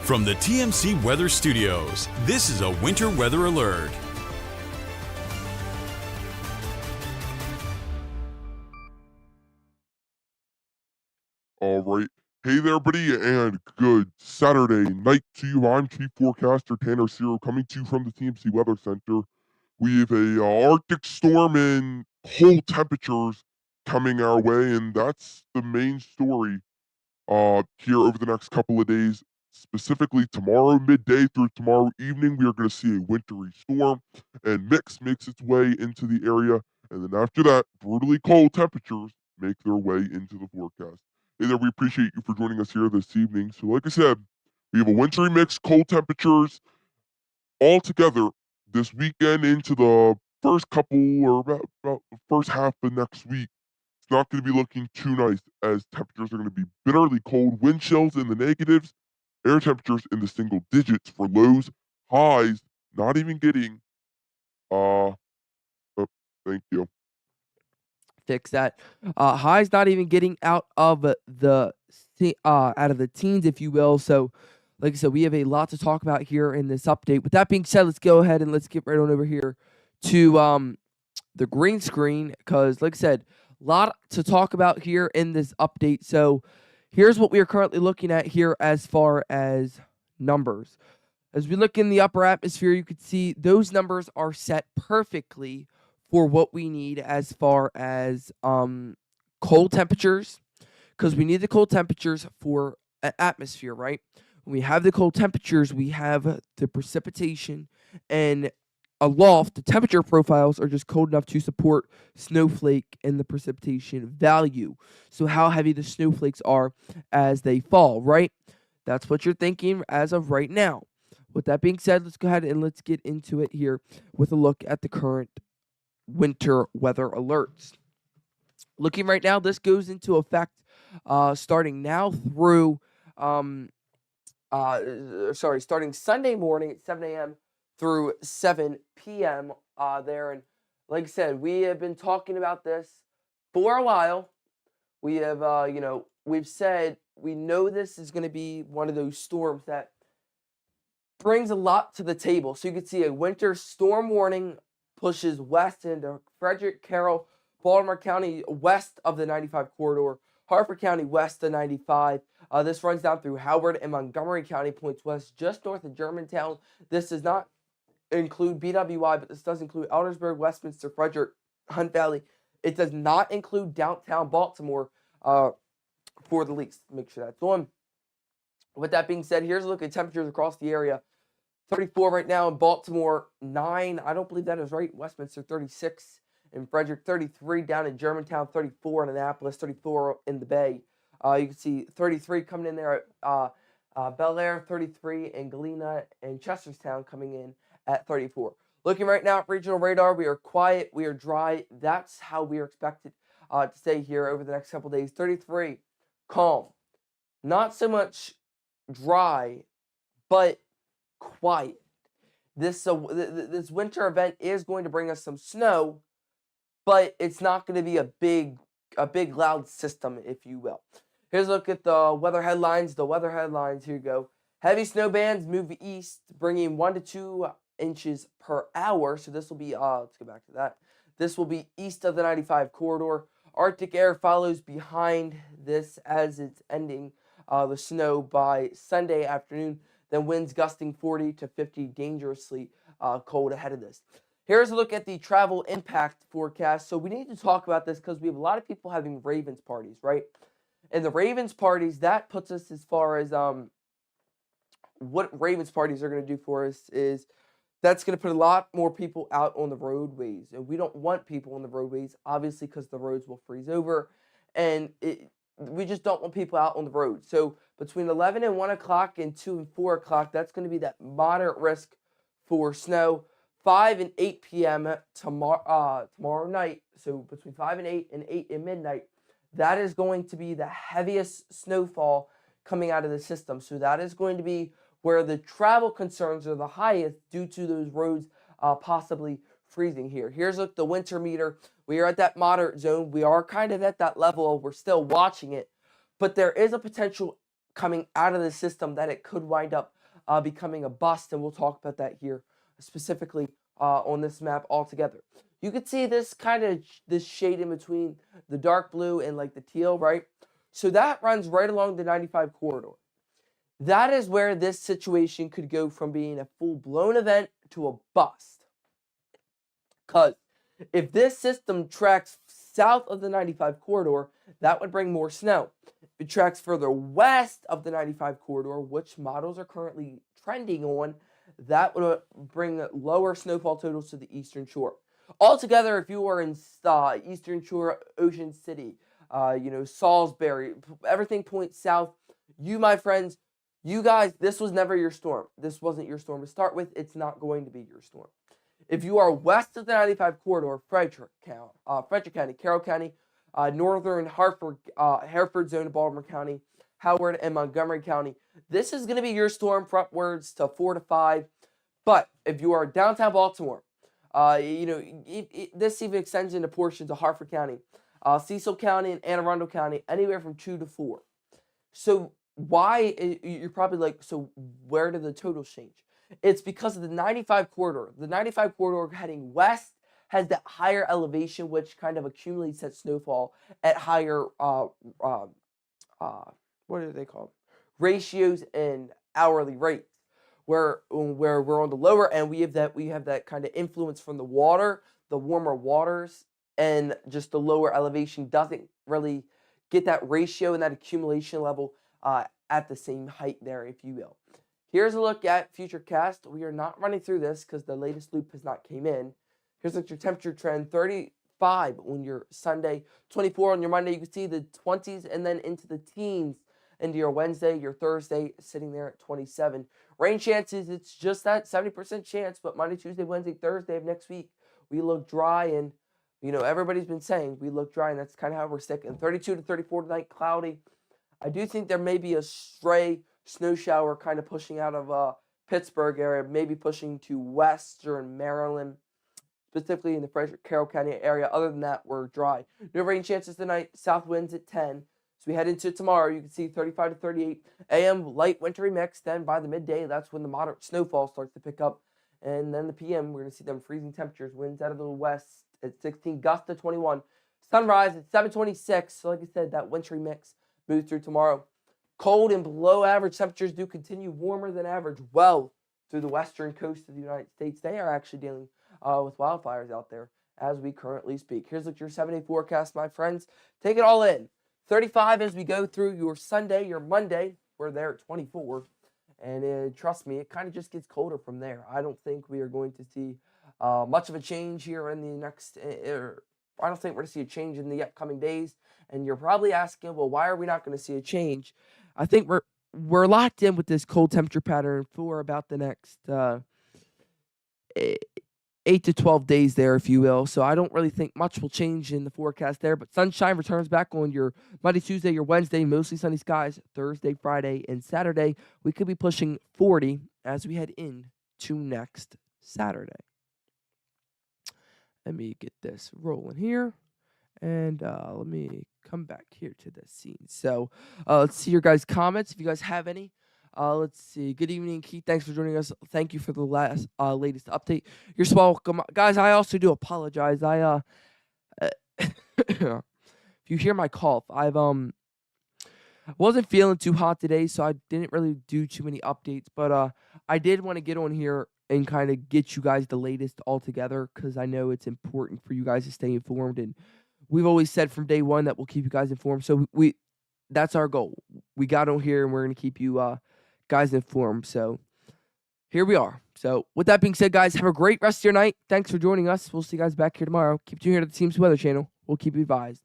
From the TMC Weather Studios, this is a winter weather alert. All right. Hey there, everybody, and good Saturday night to you. I'm Chief Forecaster Tanner Ciro coming to you from the TMC Weather Center. We have a Arctic storm and cold temperatures coming our way, and that's the main story here over the next couple of days. Specifically, tomorrow midday through tomorrow evening, we are going to see a wintry storm, and mix makes its way into the area. And then after that, brutally cold temperatures make their way into the forecast. Hey there, we appreciate you for joining us here this evening. So, like I said, we have a wintry mix, cold temperatures all together this weekend into the first couple or about the first half of next week. It's not going to be looking too nice as temperatures are going to be bitterly cold, wind chills in the negatives, air temperatures in the single digits for lows, highs not even getting oh, thank you. Fix that. Highs not even getting out of the teens, if you will. So, like I said, we have a lot to talk about here in this update. With that being said, let's go ahead and let's get right on over here to the green screen because, like I said, a lot to talk about here in this update. So, here's what we are currently looking at here as far as numbers. As we look in the upper atmosphere, you can see those numbers are set perfectly for what we need as far as cold temperatures, because we need the cold temperatures for atmosphere, right? When we have the cold temperatures, we have the precipitation, and aloft, the temperature profiles are just cold enough to support snowflake and the precipitation value. So how heavy the snowflakes are as they fall, right? That's what you're thinking as of right now. With that being said, let's go ahead and let's get into it here with a look at the current winter weather alerts. Looking right now, this goes into effect starting now through, starting Sunday morning at 7 a.m. through 7 p.m. There. And like I said, we have been talking about this for a while. We have, we've said we know this is going to be one of those storms that brings a lot to the table. So you can see a winter storm warning pushes west into Frederick, Carroll, Baltimore County west of the 95 corridor, Harford County west of 95. This runs down through Howard and Montgomery County, points west just north of Germantown. This does not include BWI, but this does include Eldersburg, Westminster, Frederick, Hunt Valley. It does not include downtown Baltimore for the least. Make sure that's on. With that being said, here's a look at temperatures across the area. 34 right now in Baltimore, 9. I don't believe that is right. Westminster, 36. In Frederick, 33. Down in Germantown, 34. In Annapolis, 34 in the Bay. You can see 33 coming in there at Bel Air, 33 in Galena, and Chestertown coming in at 34. Looking right now at regional radar, we are quiet, we are dry. That's how we are expected to stay here over the next couple days. 33, calm. Not so much dry, but quiet. This winter event is going to bring us some snow, but it's not going to be a big loud system, if you will. Here's a look at the weather headlines. Here you go. Heavy snow bands move east, bringing 1 to 2 inches per hour. So this will be let's go back to that. This will be east of the 95 corridor. Arctic air follows behind this as it's ending the snow by Sunday afternoon. Then winds gusting 40 to 50, dangerously cold ahead of this. Here's a look at the travel impact forecast. So we need to talk about this because we have a lot of people having Ravens parties, right? And the Ravens parties, that puts us as far as what Ravens parties are going to do for us is that's going to put a lot more people out on the roadways. And we don't want people on the roadways, obviously, because the roads will freeze over. And we just don't want people out on the road. So between 11 and 1 o'clock and 2 and 4 o'clock, that's going to be that moderate risk for snow. 5 and 8 p.m. tomorrow night, so between 5 and 8 and 8 and midnight, that is going to be the heaviest snowfall coming out of the system. So that is going to be where the travel concerns are the highest due to those roads possibly freezing here. Here's the winter meter. We are at that moderate zone. We are kind of at that level. We're still watching it, but there is a potential coming out of the system that it could wind up becoming a bust, and we'll talk about that here specifically on this map altogether. You could see this this shade in between the dark blue and like the teal, right? So that runs right along the 95 corridor. That is where this situation could go from being a full-blown event to a bust. Because if this system tracks south of the 95 corridor, that would bring more snow. If it tracks further west of the 95 corridor, which models are currently trending on, that would bring lower snowfall totals to the eastern shore. Altogether, if you are in eastern shore, Ocean City, Salisbury, everything points south. You, my friends, you guys, this was never your storm. This wasn't your storm to start with. It's not going to be your storm. If you are west of the 95 corridor, Frederick County, Carroll County, northern Hereford zone of Baltimore County, Howard, and Montgomery County, this is going to be your storm frontwards to 4 to 5. But if you are downtown Baltimore, this even extends into portions of Harford County, Cecil County, and Anne Arundel County, anywhere from 2 to 4. So you're probably like, so where did the totals change? It's because of the 95 corridor. The 95 corridor heading west has that higher elevation, which kind of accumulates that snowfall at higher, what are they called? Ratios and hourly rates. Where we're on the lower end, we have that kind of influence from the water, the warmer waters, and just the lower elevation doesn't really get that ratio and that accumulation level at the same height there, if you will. Here's a look at Futurecast. We are not running through this because the latest loop has not came in. Here's your temperature trend: 35 on your Sunday, 24 on your Monday. You can see the 20s and then into the teens into your Wednesday, your Thursday, sitting there at 27. Rain chances, it's just that 70% chance, but Monday, Tuesday, Wednesday, Thursday of next week, we look dry, and, everybody's been saying we look dry, and that's kind of how we're sticking. 32 to 34 tonight, cloudy. I do think there may be a stray snow shower kind of pushing out of Pittsburgh area, maybe pushing to western Maryland, specifically in the Frederick, Carroll County area. Other than that, we're dry. No rain chances tonight, south winds at 10. So we head into tomorrow, you can see 35 to 38 a.m. light wintry mix. Then by the midday, that's when the moderate snowfall starts to pick up. And then the p.m., we're going to see them freezing temperatures. Winds out of the west at 16, gust to 21. Sunrise at 7:26. So like I said, that wintry mix moves through tomorrow. Cold and below average temperatures do continue warmer than average well through the western coast of the United States. They are actually dealing with wildfires out there as we currently speak. Here's your 7-day forecast, my friends. Take it all in. 35 as we go through your Sunday, your Monday. We're there at 24. And trust me, it kind of just gets colder from there. I don't think we are going to see much of a change here in the next... I don't think we're going to see a change in the upcoming days. And you're probably asking, well, why are we not going to see a change? I think we're locked in with this cold temperature pattern for about the next 8 to 12 days there, if you will. So I don't really think much will change in the forecast there. But sunshine returns back on your Monday, Tuesday, your Wednesday, mostly sunny skies. Thursday, Friday, and Saturday, we could be pushing 40 as we head into next Saturday. Let me get this rolling here. And let me come back here to the scene. So let's see your guys' comments, if you guys have any. Let's see. Good evening, Keith. Thanks for joining us. Thank you for the latest update. You're so welcome. Guys, I also do apologize. If you hear my cough, I wasn't feeling too hot today, so I didn't really do too many updates. But I did want to get on here and kind of get you guys the latest all together, because I know it's important for you guys to stay informed. And we've always said from day one that we'll keep you guys informed. So that's our goal. We got on here, and we're going to keep you guys informed. So here we are. So with that being said, guys, have a great rest of your night. Thanks for joining us. We'll see you guys back here tomorrow. Keep tuning here to the Team's Weather Channel. We'll keep you advised.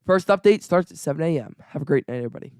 First update starts at 7 a.m. Have a great night, everybody.